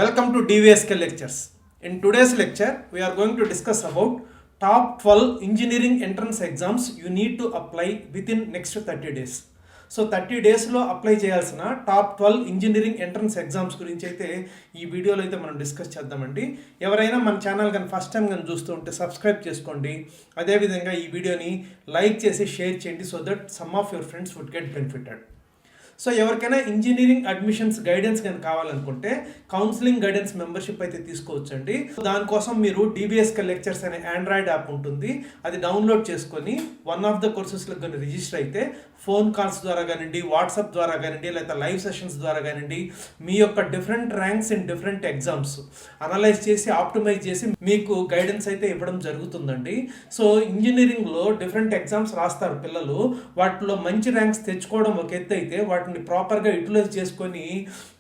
Welcome to DVSK lectures. In today's lecture, we are going to discuss about top 12 engineering entrance exams you need to apply within next 30 days. So 30 డేస్లో apply చేయాల్సిన top 12 engineering entrance exams గురించి అయితే ఈ వీడియోలో అయితే మనం discuss చేద్దామండి. ఎవరైనా మన ఛానల్ కానీ ఫస్ట్ టైం కానీ చూస్తూ ఉంటే సబ్స్క్రైబ్ చేసుకోండి. అదేవిధంగా ఈ వీడియోని లైక్ చేసి షేర్ చేయండి so that some of your friends would get benefited. సో ఎవరికైనా ఇంజనీరింగ్ అడ్మిషన్స్ గైడెన్స్ కానీ కావాలనుకుంటే కౌన్సిలింగ్ గైడెన్స్ మెంబర్షిప్ అయితే తీసుకోవచ్చండి. దానికోసం మీరు DBSK లెక్చర్స్ అనే ఆండ్రాయిడ్ యాప్ ఉంటుంది, అది డౌన్లోడ్ చేసుకొని వన్ ఆఫ్ ద కోర్సెస్లో కానీ రిజిస్టర్ అయితే ఫోన్ కాల్స్ ద్వారా కానివ్వండి, వాట్సాప్ ద్వారా కానివ్వండి, లేదా లైవ్ సెషన్స్ ద్వారా కానివ్వండి మీ యొక్క different ranks in different exams analyse చేసి ఆప్టిమైజ్ చేసి మీకు గైడెన్స్ అయితే ఇవ్వడం జరుగుతుందండి. సో ఇంజనీరింగ్లో డిఫరెంట్ ఎగ్జామ్స్ రాస్తారు పిల్లలు, వాటిలో మంచి ర్యాంక్స్ తెచ్చుకోవడం ఒక ఎత్తు అయితే వాటిని ప్రాపర్గా యూటిలైజ్ చేసుకొని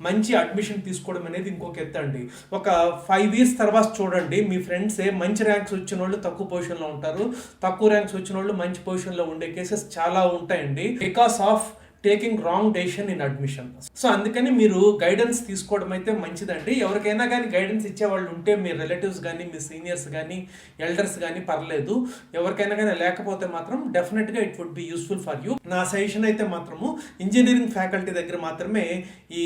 మంచి అడ్మిషన్ తీసుకోవడం అనేది ఇంకొక ఎత్తు అండి. ఒక 5 years తర్వాత చూడండి, మీ ఫ్రెండ్సే మంచి ర్యాంక్స్ వచ్చిన వాళ్ళు తక్కువ పొజిషన్లో ఉంటారు, తక్కువ ర్యాంక్స్ వచ్చిన వాళ్ళు మంచి పొజిషన్లో ఉండే కేసెస్ చాలా ఉంటాయండి because of taking wrong decision in admission. So అందుకని మీరు గైడెన్స్ తీసుకోవడం అయితే మంచిదండి. ఎవరికైనా కానీ గైడెన్స్ ఇచ్చేవాళ్ళు ఉంటే మీ రిలేటివ్స్ కానీ, మీ సీనియర్స్ కానీ, ఎల్డర్స్ కానీ పర్లేదు. ఎవరికైనా కానీ లేకపోతే మాత్రం డెఫినెట్గా it would be useful for you. నా సజెషన్ అయితే మాత్రము ఇంజనీరింగ్ ఫ్యాకల్టీ దగ్గర మాత్రమే ఈ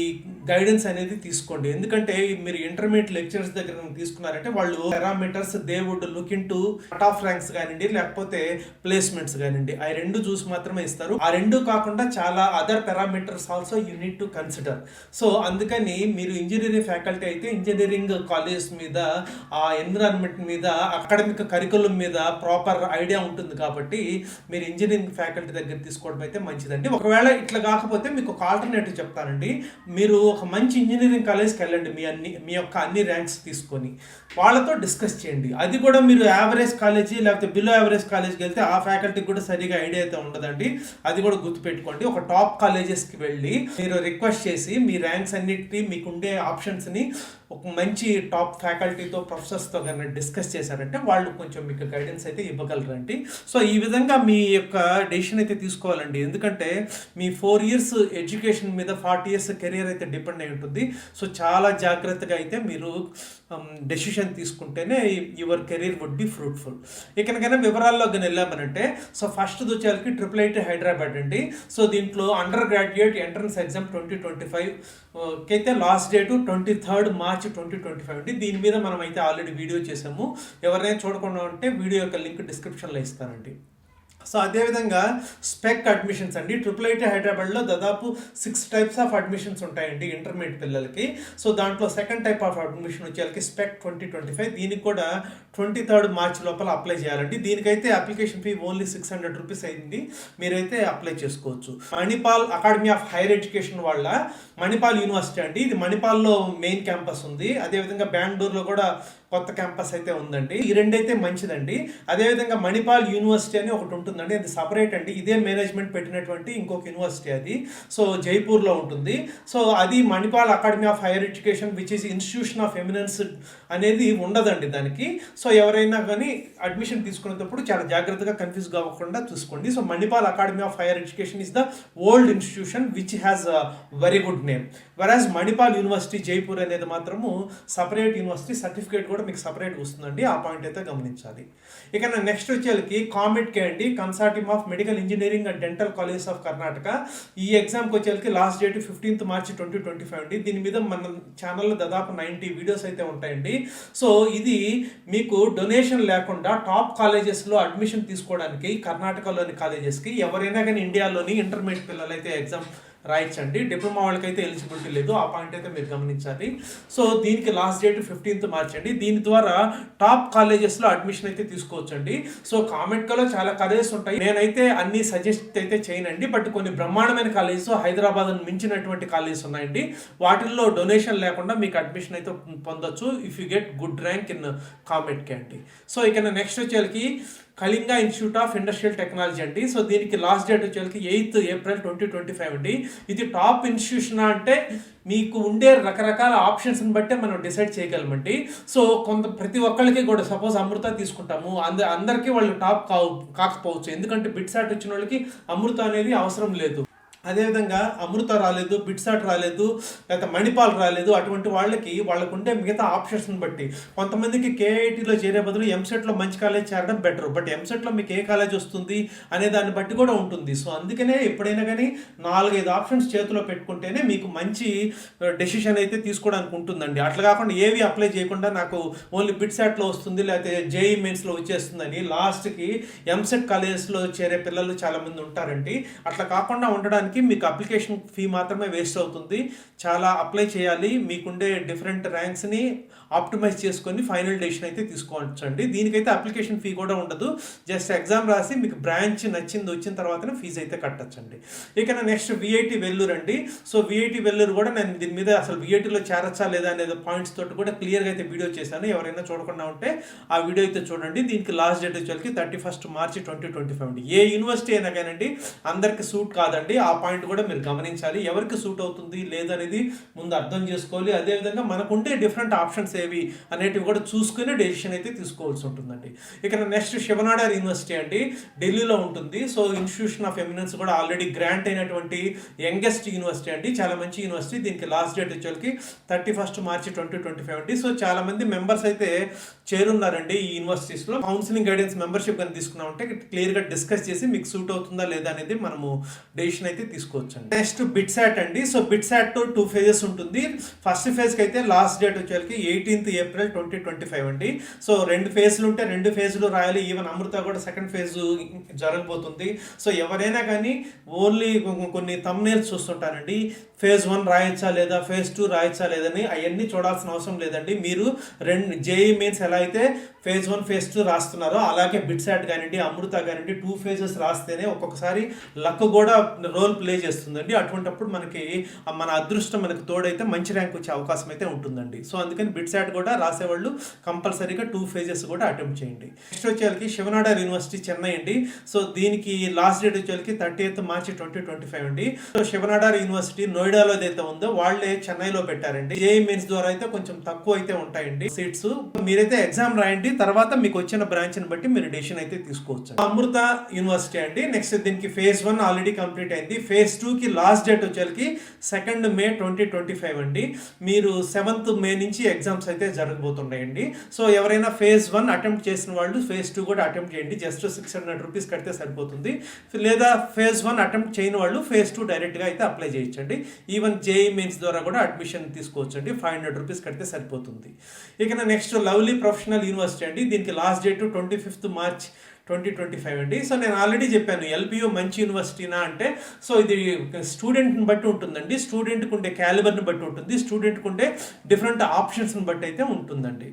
గైడెన్స్ అనేది తీసుకోండి. ఎందుకంటే మీరు ఇంటర్మీడియట్ లెక్చర్స్ దగ్గర తీసుకున్నారంటే వాళ్ళు parameters they would look into cut off ranks కానివ్వండి, లేకపోతే ప్లేస్మెంట్స్ కానివ్వండి, ఆ రెండు చూసి మాత్రమే ఇస్తారు. ఆ రెండు కాకుండా చాలా other parameters also you need to consider. So అందుకని మీరు ఇంజనీరింగ్ ఫ్యాకల్టీ అయితే ఇంజనీరింగ్ కాలేజెస్ మీద, ఆ ఎన్విరాన్మెంట్ మీద, అకాడమిక్ కరికులం మీద ప్రాపర్ ఐడియా ఉంటుంది కాబట్టి మీరు ఇంజనీరింగ్ ఫ్యాకల్టీ దగ్గర తీసుకోవడం అయితే మంచిదండి. ఒకవేళ ఇట్లా కాకపోతే మీకు ఒక ఆల్టర్నేటివ్ చెప్తానండి. మీరు ఒక మంచి ఇంజనీరింగ్ కాలేజ్కి వెళ్ళండి, మీ యొక్క అన్ని ర్యాంక్స్ తీసుకొని వాళ్ళతో డిస్కస్ చేయండి. అది కూడా మీరు యావరేజ్ కాలేజీ లేకపోతే బిలో యావరేజ్ కాలేజ్కి వెళ్తే ఆ ఫ్యాకల్టీకి కూడా సరిగా ఐడియా అయితే ఉండదండి. అది కూడా గుర్తుపెట్టుకోండి. ఒక టాప్ కాలేజెస్కి వెళ్ళి మీరు రిక్వెస్ట్ చేసి మీ ర్యాంక్స్ అన్నిటికీ మీకుండే ఆప్షన్స్ని ఒక మంచి టాప్ ఫ్యాకల్టీతో, ప్రొఫెసర్స్తో కానీ డిస్కస్ చేశారంటే వాళ్ళు కొంచెం మీకు గైడెన్స్ అయితే ఇవ్వగలరండి. సో ఈ విధంగా మీ యొక్క డెసిషన్ అయితే తీసుకోవాలండి. ఎందుకంటే మీ 4 years ఎడ్యుకేషన్ మీద 40 years కెరియర్ అయితే డిపెండ్ అయి ఉంటుంది. సో చాలా జాగ్రత్తగా అయితే మీరు డెసిషన్ తీసుకుంటేనే your career would be fruitful. ఇకనకైనా వివరాల్లో కానీ వెళ్ళామనంటే సో ఫస్ట్ వచ్చేసరికి IIIT హైదరాబాద్ అండి. సో దీంట్లో అండర్ గ్రాడ్యుయేట్ ఎంట్రన్స్ ఎగ్జామ్ 2025 అయితే లాస్ట్ డేటు 23rd March 2025 అండి. దీని మీద మనం అయితే ఆల్రెడీ వీడియో చేసాము. ఎవరైనా చూడకుండా ఉంటే వీడియో యొక్క లింక్ డిస్క్రిప్షన్లో ఇస్తానండి. సో అదేవిధంగా స్పెక్ అడ్మిషన్స్ అండి. IIIT హైదరాబాద్లో దాదాపు 6 types ఆఫ్ అడ్మిషన్స్ ఉంటాయండి ఇంటర్మీడియట్ పిల్లలకి. సో దాంట్లో సెకండ్ టైప్ ఆఫ్ అడ్మిషన్ వచ్చేసరికి స్పెక్ 2025. దీనికి కూడా 23rd March లోపల అప్లై చేయాలండి. దీనికైతే అప్లికేషన్ ఫీ ఓన్లీ 600 rupees అయింది. మీరైతే అప్లై చేసుకోవచ్చు. Manipal academy of higher education వాళ్ళ మణిపాల్ యూనివర్సిటీ అండి. ఇది మణిపాల్లో మెయిన్ క్యాంపస్ ఉంది. అదేవిధంగా బెంగళూరులో కూడా కొత్త క్యాంపస్ అయితే ఉందండి. ఈ రెండైతే మంచిదండి. అదేవిధంగా మణిపాల్ యూనివర్సిటీ అని ఒకటి ఉంటుందండి, అది సపరేట్ అండి. ఇదే మేనేజ్మెంట్ పెట్టినటువంటి ఇంకొక యూనివర్సిటీ అది. సో జైపూర్లో ఉంటుంది. సో అది Manipal academy of higher education which is institution of eminence అనేది ఉండదండి దానికి. సో ఎవరైనా కానీ అడ్మిషన్ తీసుకునేటప్పుడు చాలా జాగ్రత్తగా కన్ఫ్యూజ్ కాకుండా చూసుకోండి. So Manipal academy of higher education is the old institution which has very good name. వెరాజ్ మణిపాల్ యూనివర్సిటీ జైపూర్ అనేది మాత్రము సపరేట్ యూనివర్సిటీ, సర్టిఫికేట్ కూడా మీకు సపరేట్ వస్తుందండి. ఆ పాయింట్ అయితే గమనించాలి. ఇక నెక్స్ట్ వచ్చేసరికి COMEDK అండి, consortium of medical engineering and dental colleges of Karnataka. ఈ ఎగ్జామ్కి వచ్చేసరికి లాస్ట్ డేట్ 15th March 2025 అండి. దీని మీద మన ఛానల్లో దాదాపు 90 వీడియోస్ అయితే ఉంటాయండి. సో ఇది మీకు డొనేషన్ లేకుండా టాప్ కాలేజెస్లో అడ్మిషన్ తీసుకోవడానికి కర్ణాటకలోని కాలేజెస్కి ఎవరైనా కానీ ఇండియాలోని ఇంటర్మీడియట్ పిల్లలు అయితే ఎగ్జామ్ రాయొచ్చండి. డిప్లొమా వాళ్ళకైతే ఎలిజిబిలిటీ లేదు. ఆ పాయింట్ అయితే మీరు గమనించాలి. సో దీనికి లాస్ట్ డేట్ 15th March అండి. దీని ద్వారా టాప్ కాలేజెస్లో అడ్మిషన్ అయితే తీసుకోవచ్చండి. సో COMEDKలో చాలా కాలేజెస్ ఉంటాయి. నేనైతే అన్ని సజెస్ట్ అయితే చేయనండి, బట్ కొన్ని బ్రహ్మాండమైన కాలేజెస్ హైదరాబాద్ మించినటువంటి కాలేజెస్ ఉన్నాయండి. వాటిల్లో డొనేషన్ లేకుండా మీకు అడ్మిషన్ అయితే పొందొచ్చు if you get good rank in COMEDK అండి. సో ఇక నెక్స్ట్ వచ్చేసరికి Kalinga institute of industrial technology అండి. సో దీనికి లాస్ట్ డేట్ వచ్చేసరికి 8th April 2025 అండి. ఇది టాప్ ఇన్స్టిట్యూషన్ అంటే మీకు ఉండే రకరకాల ఆప్షన్స్ని బట్టే మనం డిసైడ్ చేయగలమండి. సో ప్రతి ఒక్కరికి కూడా సపోజ్ అమృత తీసుకుంటాము, అందరికీ వాళ్ళు టాప్ కాకపోవచ్చు. ఎందుకంటే బిట్సాట్ వచ్చిన వాళ్ళకి అమృత అనేది అవసరం లేదు. అదేవిధంగా అమృత రాలేదు, బిట్సాట్ రాలేదు, లేకపోతే మణిపాల్ రాలేదు, అటువంటి వాళ్ళకు ఉండే మిగతా ఆప్షన్స్ని బట్టి కొంతమందికి కేఐటీలో చేరే బదులు ఎంసెట్లో మంచి కాలేజ్ చేరడం బెటర్. బట్ ఎంసెట్లో మీకు ఏ కాలేజ్ వస్తుంది అనే దాన్ని బట్టి కూడా ఉంటుంది. సో అందుకనే ఎప్పుడైనా కానీ 4-5 ఆప్షన్స్ చేతిలో పెట్టుకుంటేనే మీకు మంచి డెసిషన్ అయితే తీసుకోవడానికి ఉంటుందండి. అట్లా కాకుండా ఏవి అప్లై చేయకుండా నాకు ఓన్లీ బిట్సాట్లో వస్తుంది లేకపోతే జేఈ మెయిన్స్లో వచ్చేస్తుందని లాస్ట్కి ఎంసెట్ కాలేజెస్లో చేరే పిల్లలు చాలామంది ఉంటారండి. అట్లా కాకుండా ఉండడానికి మీకు అప్లికేషన్ ఫీ మాత్రమే వేస్ట్ అవుతుంది. చాలా అప్లై చేయాలి, మీకుండే డిఫరెంట్ ర్యాంక్స్ని ఆప్టిమైజ్ చేసుకొని ఫైనల్ డెసిషన్ అయితే తీసుకోవచ్చండి. దీనికైతే అప్లికేషన్ ఫీ కూడా ఉండదు, జస్ట్ ఎగ్జామ్ రాసి మీకు బ్రాంచ్ నచ్చింది వచ్చిన తర్వాతనే ఫీజు అయితే కట్టచ్చండి. ఇక నెక్స్ట్ విఐటి వెల్లూరు అండి. సో విఐటి వెల్లూరు కూడా నేను దీని మీద అసలు విఐటిలో చేరచ్చా లేదా అనేది పాయింట్స్ తోటి కూడా క్లియర్గా అయితే వీడియో చేశాను. ఎవరైనా చూడకుండా ఉంటే ఆ వీడియో అయితే చూడండి. దీనికి లాస్ట్ డేట్ వచ్చేసరికి 31 మార్చి 2025 అండి. ఏ యూనివర్సిటీ అయినా కానండి అందరికి సూట్ కాదండి. ఆ పాయింట్ కూడా మీరు గమనించాలి. ఎవరికి సూట్ అవుతుంది లేదనేది ముందు అర్థం చేసుకోవాలి. అదేవిధంగా మనకుండే డిఫరెంట్ ఆప్షన్స్ ఏవి అనేటివి కూడా చూసుకుని డెసిషన్ అయితే తీసుకోవాల్సి ఉంటుందండి. ఇక్కడ నెక్స్ట్ శివనాడార్ యూనివర్సిటీ అండి, ఢిల్లీలో ఉంటుంది. సో ఇన్స్టిట్యూషన్ ఆఫ్ ఎమినెన్స్ కూడా ఆల్రెడీ గ్రాంట్ అయినటువంటి యంగెస్ట్ యూనివర్సిటీ అండి, చాలా మంచి యూనివర్సిటీ. దీనికి లాస్ట్ డేట్ వచ్చేసరికి 31 మార్చి 2025 అండి. సో చాలా మంది మెంబర్స్ అయితే చేరున్నారండి ఈ యూనివర్సిటీస్లో. కౌన్సిలింగ్ గైడెన్స్ మెంబర్షిప్ అని తీసుకున్నామంటే క్లియర్గా డిస్కస్ చేసి మీకు సూట్ అవుతుందా లేదా అనేది మనము డెసిషన్ అయితే తీసుకోవచ్చు అండి. నెక్స్ట్ బిట్సాట్ అండి. సో బిట్సాట్ 2 phases ఉంటుంది. ఫస్ట్ ఫేజ్కి అయితే లాస్ట్ డేట్ వచ్చేసరికి 18th April 2025 అండి. సో 2 phases ఉంటే 2 phases రాయాలి. ఈవెన్ అమృత కూడా సెకండ్ ఫేజ్ జరగబోతుంది. సో ఎవరైనా కానీ ఓన్లీ కొన్ని థంబ్నెయిల్స్ చూస్తుంటారండి, phase 1 రాయొచ్చా లేదా, phase 2 రాయొచ్చా లేదని. అవన్నీ చూడాల్సిన అవసరం లేదండి. మీరు జేఈ మెయిన్స్ ఎలా అయితే phase 1 phase 2 రాస్తున్నారో అలాగే బిట్సాట్ కానివ్వండి, అమృత కానివ్వండి 2 phases రాస్తేనే ఒక్కొక్కసారి లక్ కూడా రోల్ ప్లే చేస్తుందండి. అటువంటిప్పుడు మనకి మన అదృష్టం మనకు తోడైతే మంచి ర్యాంక్ వచ్చే అవకాశం అయితే ఉంటుందండి. సో అందుకని బిట్సాట్ కూడా రాసేవాళ్ళు కంపల్సరీగా 2 phases కూడా అటెంప్ట్ చేయండి. నెక్స్ట్ వచ్చేసరికి శివనాడార్ యూనివర్సిటీ చెన్నై అండి. సో దీనికి లాస్ట్ డేట్ వచ్చేసరికి 30th March 2025 అండి. సో శివనాడార్ యూనివర్సిటీ నోయిడాలో ఏదైతే ఉందో వాళ్ళే చెన్నైలో పెట్టారండి. జేఈ మెయిన్స్ ద్వారా అయితే కొంచెం తక్కువ అయితే ఉంటాయండి సీట్స్. మీరైతే ఎగ్జామ్ రాయండి, తర్వాత మీకు వచ్చిన బ్రాంచ్ ని బట్టి మీరు డెసిషన్ అయితే తీసుకోవచ్చు. అమృత యూనివర్సిటీ అండి. నెక్స్ట్ దీనికి phase 1 ఆల్రెడీ కంప్లీట్ అయింది. phase 2 కి లాస్ట్ డేట్ వచ్చేసరికి 2nd May 2025 అండి. మీరు 7th May నుంచి ఎగ్జామ్స్ అయితే జరగబోతున్నాయండి. సో ఎవరైనా phase 1 అటెంప్ట్ చేసిన వాళ్ళు phase 2 కూడా అటెంప్ట్ చేయండి. జస్ట్ 600 రూపీస్ కడితే సరిపోతుంది. లేదా phase 1 అటెంప్ట్ చేయని వాళ్ళు phase 2 డైరెక్ట్ గా అయితే అప్లై చేయొచ్చండి. ఈవెన్ జేఈ మెయిన్స్ ద్వారా కూడా అడ్మిషన్ తీసుకోవచ్చండి. 500 రూపీస్ కడితే సరిపోతుంది. ఇక నెక్స్ట్ లవ్లీ ప్రొఫెషనల్ యూనివర్సిటీ అండి. దీనికి లాస్ట్ డేట్ 25th March 2025 అండి. సో నేను ఆల్రెడీ చెప్పాను ఎల్పియు మంచి యూనివర్సిటీనా అంటే, సో ఇది స్టూడెంట్ని బట్టి ఉంటుందండి. స్టూడెంట్కి ఉండే క్యాలిబర్ని బట్టి ఉంటుంది, స్టూడెంట్కి ఉండే డిఫరెంట్ ఆప్షన్స్ని బట్టి అయితే ఉంటుందండి.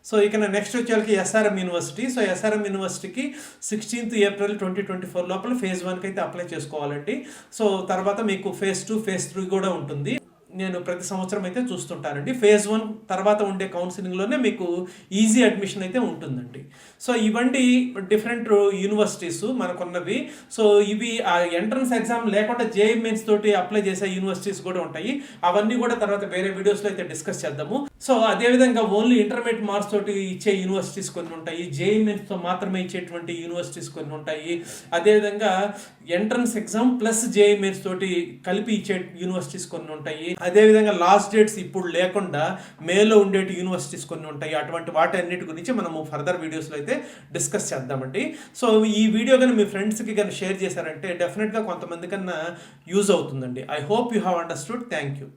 సో ఇక నెక్స్ట్ వచ్చేసరికి ఎస్ఆర్ఎం యూనివర్సిటీ. సో ఎస్ఆర్ఎం యూనివర్సిటీకి 16th April 2024 లోపల phase 1కి అయితే అప్లై చేసుకోవాలండి. సో తర్వాత మీకు phase 2 phase 3 కూడా ఉంటుంది. నేను ప్రతి సంవత్సరం అయితే చూస్తుంటానండి. phase 1 తర్వాత ఉండే కౌన్సిలింగ్లోనే మీకు ఈజీ అడ్మిషన్ అయితే ఉంటుందండి. సో ఇవన్నీ డిఫరెంట్ యూనివర్సిటీస్ మనకున్నవి. సో ఇవి ఆ ఎంట్రన్స్ ఎగ్జామ్ లేకుండా జేఈ మెయిన్స్ తోటి అప్లై చేసే యూనివర్సిటీస్ కూడా ఉంటాయి. అవన్నీ కూడా తర్వాత వేరే వీడియోస్లో అయితే డిస్కస్ చేద్దాము. సో అదేవిధంగా ఓన్లీ ఇంటర్మీడియట్ మార్క్స్ తోటి ఇచ్చే యూనివర్సిటీస్ కొన్ని ఉంటాయి, జేఈ మెయిన్స్తో మాత్రమే ఇచ్చేటువంటి యూనివర్సిటీస్ కొన్ని ఉంటాయి. అదేవిధంగా entrance exam plus JEE mains తోటి కలిపి ఇచ్చే యూనివర్సిటీస్ కొన్ని ఉంటాయి. అదేవిధంగా లాస్ట్ డేట్స్ ఇప్పుడు లేకుండా మేలో ఉండేటి యూనివర్సిటీస్ కొన్ని ఉంటాయి. అటువంటి వాటన్నిటి గురించి మనము ఫర్దర్ వీడియోస్లో అయితే డిస్కస్ చేద్దామండి. సో ఈ వీడియో కానీ మీ ఫ్రెండ్స్కి కానీ షేర్ చేశారంటే డెఫినెట్గా కొంతమంది కన్నా యూజ్ అవుతుందండి. I hope you have understood. Thank you.